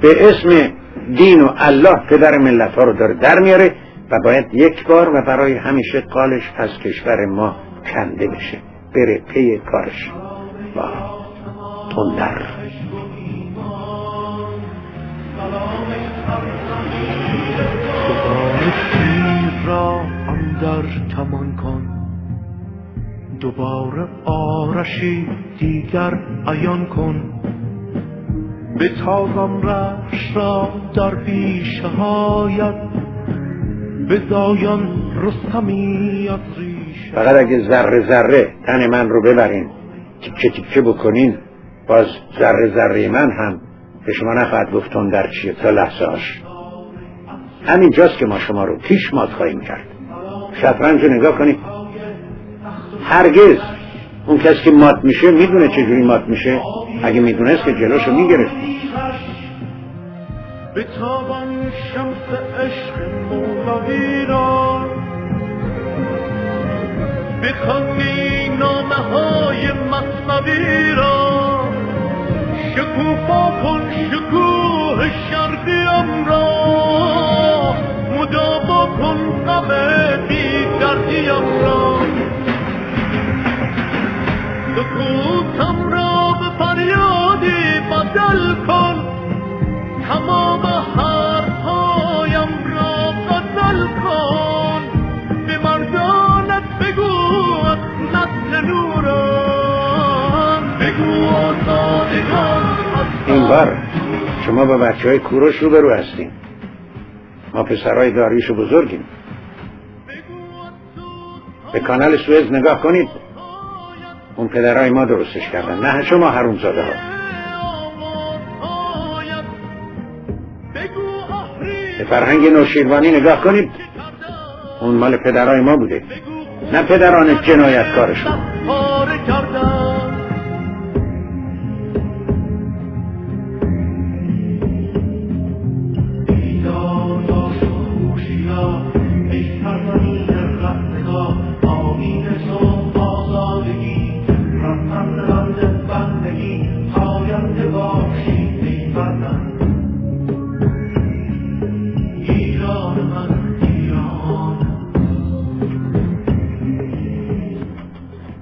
به اسم دین و الله پدر ملت ها رو داره در میاره و باید یک بار و برای همیشه قالش از کشور ما کنده بشه، بره پی کارش. با تندر را اندر کمان کن، دوباره آرشی دیگر عیان کن. به تازم رخش را در پیش هایت، به زایان رستمی از ریش. فقط اگه ذره ذره تن من رو ببرین تیکه تیکه بکنین، باز ذره ذره من هم به شما نخواهد گفت تندر چیه. تا لحظه هاش همین جاست که ما شما رو پیش مات خواهیم کرد. شطرنج رو نگاه کنید، هرگز اون کسی که مات میشه میدونه چجوری مات میشه. اگه میدونست که جلوشو میگرفت. به تابان شمس عشق مولوی را بخوانی نامه های مثنوی را، شکوفا کن شکوه شرقیم را، مداوا کن غم بی‌دردیم را. سکوتم را به فریادی بدل کن، تمام حرفهایم را غزل کن. به مردانت بگو از نسل نوران، بگو آزادگان. این بار شما با بچه های کوروش روبرو هستیم. ما پسرهای داریوش بزرگیم. به کانال سوئز نگاه کنید، اون پدرهای ما درستش کردن، نه شما حرومزاده ها. به فرهنگ نوشیروانی نگاه کنید، اون مال پدرهای ما بوده، نه پدران جنایتکارشون.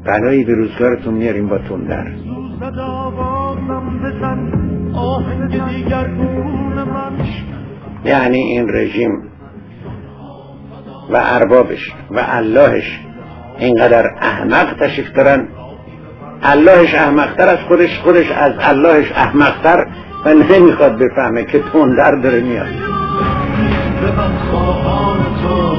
بلایی به روزگارتون میاریم با تندر. یعنی این رژیم و اربابش و اللهش اینقدر احمق تشریف دارن، اللهش احمقتر از خودش از اللهش احمقتر و نمیخواد بفهمه که تندر داره میاد. به من خواهان تو